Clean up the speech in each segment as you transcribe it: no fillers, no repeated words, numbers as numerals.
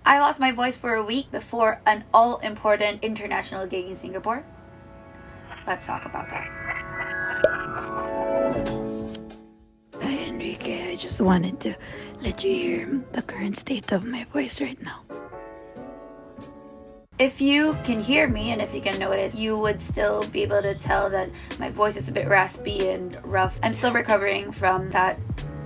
I lost my voice for a week before an all-important international gig in Singapore. Let's talk about that. Hi Enrique, I just wanted to let you hear the current state of my voice right now. If you can hear me and if you can notice, you would still be able to tell that my voice is a bit raspy and rough. I'm still recovering from that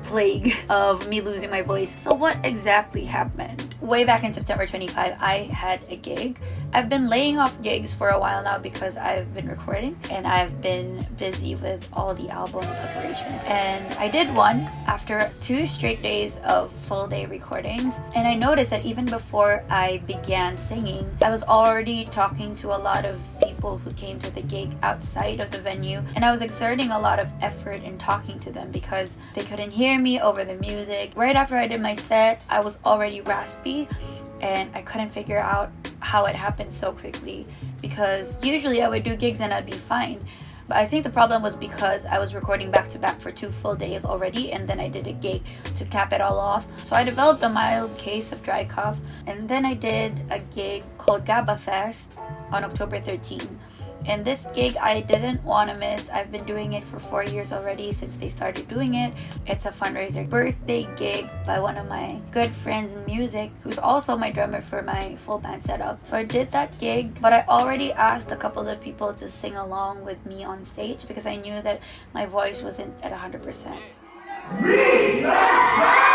plague of me losing my voice. So what exactly happened? Way back in September 25, I had a gig. I've been laying off gigs for a while now because I've been recording and I've been busy with all the album preparation. And I did one after 2 straight days of full day recordings. And I noticed that even before I began singing, I was already talking to a lot of people who came to the gig outside of the venue. And I was exerting a lot of effort in talking to them because they couldn't hear me over the music. Right after I did my set, I was already raspy and I couldn't figure out how it happened so quickly, because usually I would do gigs and I'd be fine. But I think the problem was because I was recording back to back for 2 full days already, and then I did a gig to cap it all off. So I developed a mild case of dry cough, and then I did a gig called Gaba Fest on October 13. And this gig I didn't want to miss. I've been doing it for 4 years already since they started doing it. It's a fundraiser birthday gig by one of my good friends in music, who's also my drummer for my full band setup. So I did that gig, but I already asked a couple of people to sing along with me on stage because I knew that my voice wasn't at 100%. Reese Lansangan!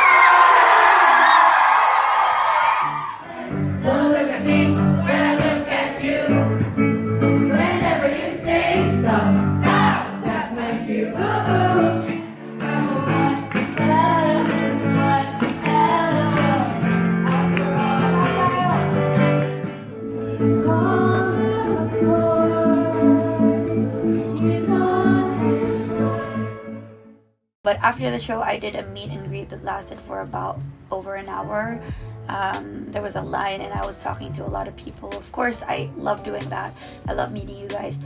Don't look at me when I look at you. But after the show, I did a meet and greet that lasted for about over an hour. There was a line and I was talking to a lot of people. Of course, I love doing that. I love meeting you guys.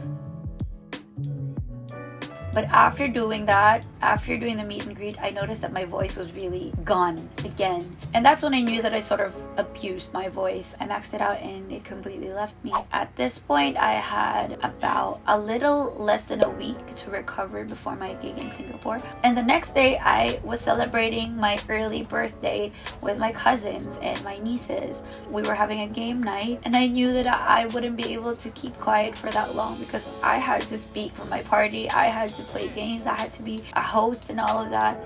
But after doing that, after doing the meet and greet, I noticed that my voice was really gone again. And that's when I knew that I sort of abused my voice. I maxed it out and it completely left me. At this point, I had about a little less than a week to recover before my gig in Singapore. And the next day, I was celebrating my early birthday with my cousins and my nieces. We were having a game night and I knew that I wouldn't be able to keep quiet for that long because I had to speak for my party. I had to play games. I had to be a host and all of that.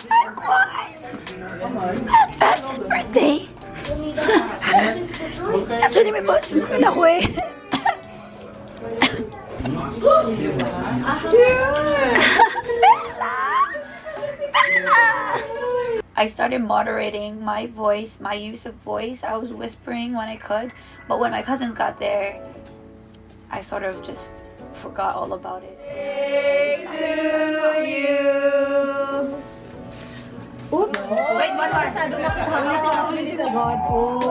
Likewise! It's my advanced birthday! Actually, may boss naman ako eh. I started moderating my voice, my use of voice. I was whispering when I could, but when my cousins got there, I sort of just forgot all about it. To you. Oops! Wait, masyado nakuha. Ulitin agad. Oh!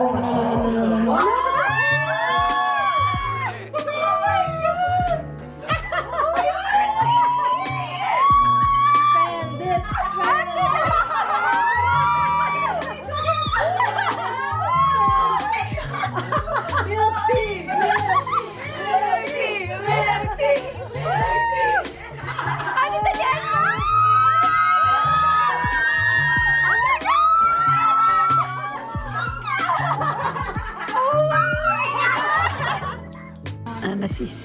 Anasis.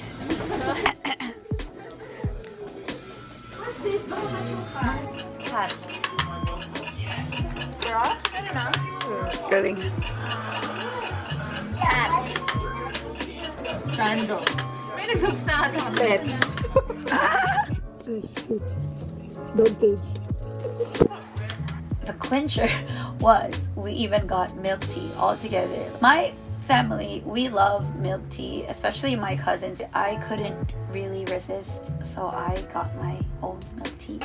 Cat. Bra? I don't know. Galing. Cats. Sandal. May nag-hooks na ata. Pets. Oh shit. Dog cage. The clincher was we even got milk tea all together. My family, we love milk tea, especially my cousins. I couldn't really resist, so I got my own milk tea.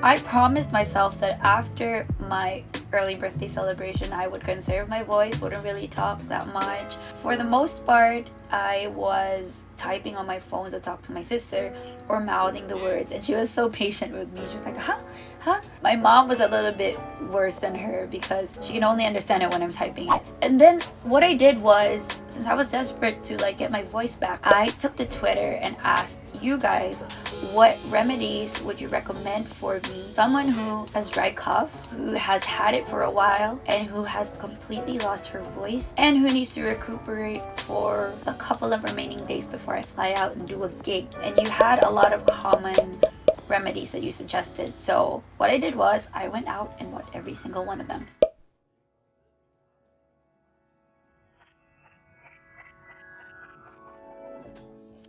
I promised myself that after my early birthday celebration, I would conserve my voice, wouldn't really talk that much. For the most part, I was typing on my phone to talk to my sister or mouthing the words, and she was so patient with me. She was like, huh? huh? My mom was a little bit worse than her because she can only understand it when I'm typing it. And then what I did was, since I was desperate to like get my voice back, I took to Twitter and asked you guys, what remedies would you recommend for me? Someone who has dry cough, who has had it for a while, and who has completely lost her voice, and who needs to recuperate for a couple of remaining days before I fly out and do a gig. And you had a lot of common remedies that you suggested. So what I did was I went out and bought every single one of them.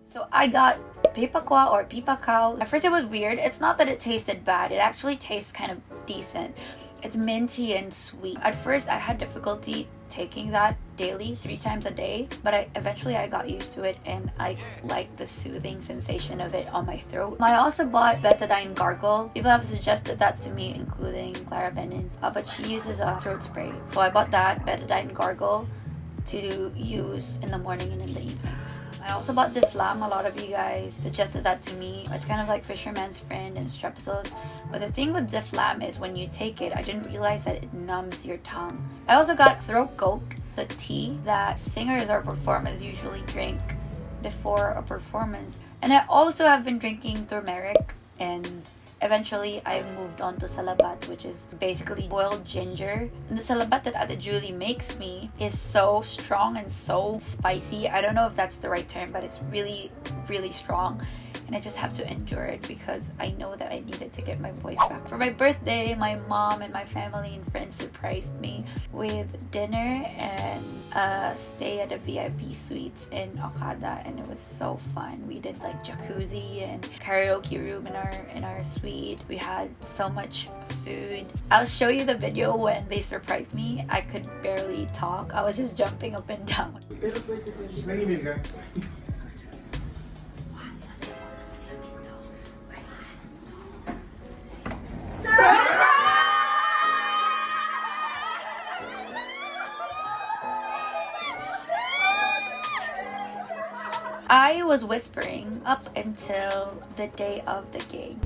So I got pepakwa or pipakaw. At first it was weird. It's not that it tasted bad. It actually tastes kind of decent. It's minty and sweet. At first I had difficulty taking that daily 3 times a day, but eventually I got used to it and I like the soothing sensation of it on my throat. I also bought betadine gargle. People have suggested that to me, including Clara Benin, but she uses a throat spray. So I bought that betadine gargle to use in the morning and in the evening. I also bought Deflam. A lot of you guys suggested that to me. It's kind of like Fisherman's Friend and Strepsils. But the thing with Deflam is when you take it, I didn't realize that it numbs your tongue. I also got Throat Goat, the tea that singers or performers usually drink before a performance. And I also have been drinking turmeric, and eventually I moved on to salabat, which is basically boiled ginger. And the salabat that Ate Julie makes me is so strong and so spicy. I don't know if that's the right term, but it's really, really strong. And I just have to endure it because I know that I needed to get my voice back. For my birthday, my mom and my family and friends surprised me with dinner and a stay at a VIP suites in Okada, and it was so fun. We did like jacuzzi and karaoke room in our suite. We had so much food. I'll show you the video when they surprised me. I could barely talk. I was just jumping up and down. I was whispering up until the day of the gig.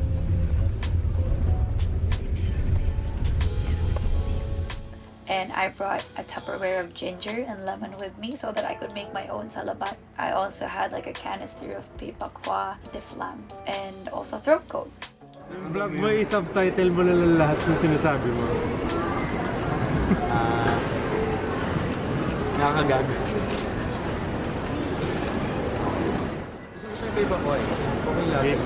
And I brought a Tupperware of ginger and lemon with me so that I could make my own salabat. I also had like a canister of pepakwa, Deflam, and also Throat Coat. Yung vlog mo, i-subtitle mo na lang lahat ng sinasabi mo. Nakakagag. Gusto mo siya yung paper ko eh. Okay lasa.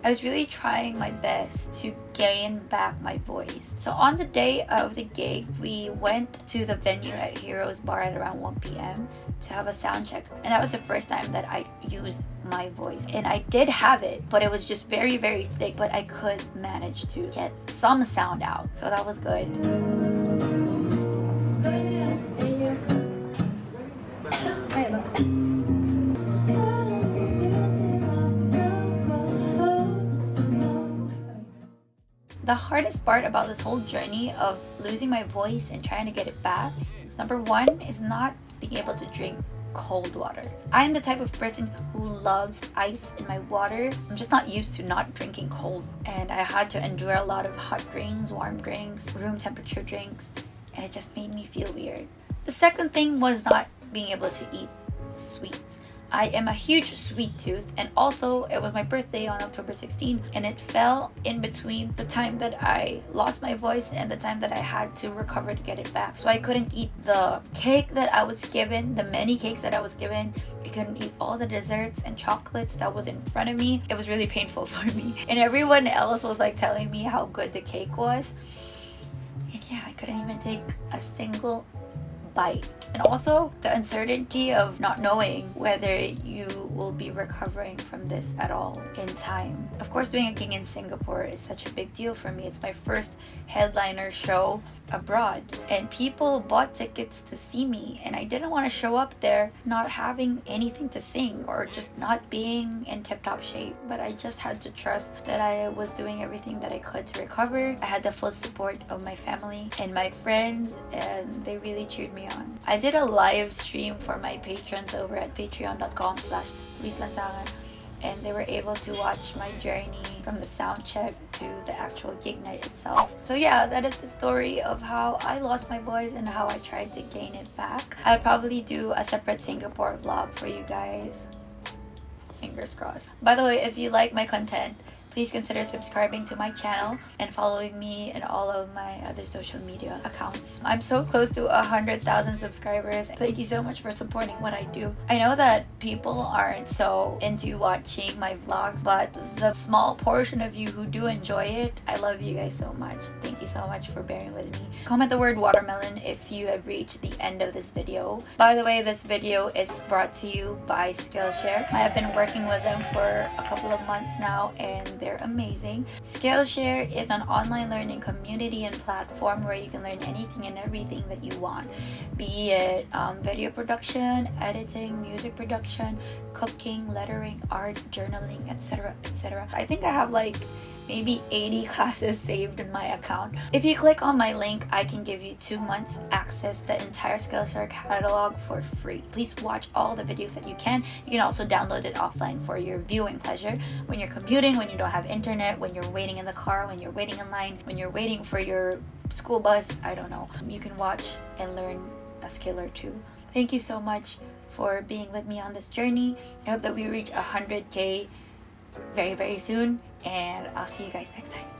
I was really trying my best to gain back my voice. So on the day of the gig, we went to the venue at Heroes Bar at around 1 p.m. to have a sound check. And that was the first time that I used my voice. And I did have it, but it was just very, very thick. But I could manage to get some sound out. So that was good. The hardest part about this whole journey of losing my voice and trying to get it back, number one, is not being able to drink cold water. I'm the type of person who loves ice in my water. I'm just not used to not drinking cold. And I had to endure a lot of hot drinks, warm drinks, room temperature drinks, and it just made me feel weird. The second thing was not being able to eat sweets. I am a huge sweet tooth, and also it was my birthday on October 16, and it fell in between the time that I lost my voice and the time that I had to recover to get it back. So I couldn't eat the cake that I was given, the many cakes that I was given. I couldn't eat all the desserts and chocolates that was in front of me. It was really painful for me. And everyone else was like telling me how good the cake was. And yeah, I couldn't even take a single bite. And also the uncertainty of not knowing whether you will be recovering from this at all in time. Of course, doing a gig in Singapore is such a big deal for me. It's my first headliner show abroad, and people bought tickets to see me, and I didn't want to show up there not having anything to sing or just not being in tip-top shape. But I just had to trust that I was doing everything that I could to recover. I had the full support of my family and my friends, and they really cheered me on. I did a live stream for my patrons over at patreon.com/Reese Lansangan, and they were able to watch my journey from the sound check to the actual gig night itself. So yeah, that is the story of how I lost my voice and how I tried to gain it back. I'll probably do a separate Singapore vlog for you guys. Fingers crossed. By the way, if you like my content, please consider subscribing to my channel and following me in all of my other social media accounts. I'm so close to 100,000 subscribers. Thank you so much for supporting what I do. I know that people aren't so into watching my vlogs, but the small portion of you who do enjoy it, I love you guys so much. Thank you so much for bearing with me. Comment the word watermelon if you have reached the end of this video. By the way, this video is brought to you by Skillshare. I have been working with them for a couple of months now, and they're amazing. Skillshare is an online learning community and platform where you can learn anything and everything that you want, be it video production, editing, music production, cooking, lettering, art, journaling, etc., etc. I think I have like maybe 80 classes saved in my account. If you click on my link, I can give you 2 months access to the entire Skillshare catalog for free. Please watch all the videos that you can. You can also download it offline for your viewing pleasure when you're commuting, when you don't have internet, when you're waiting in the car, when you're waiting in line, when you're waiting for your school bus. I don't know. You can watch and learn a skill or two. Thank you so much for being with me on this journey. I hope that we reach 100K very, very soon, and I'll see you guys next time.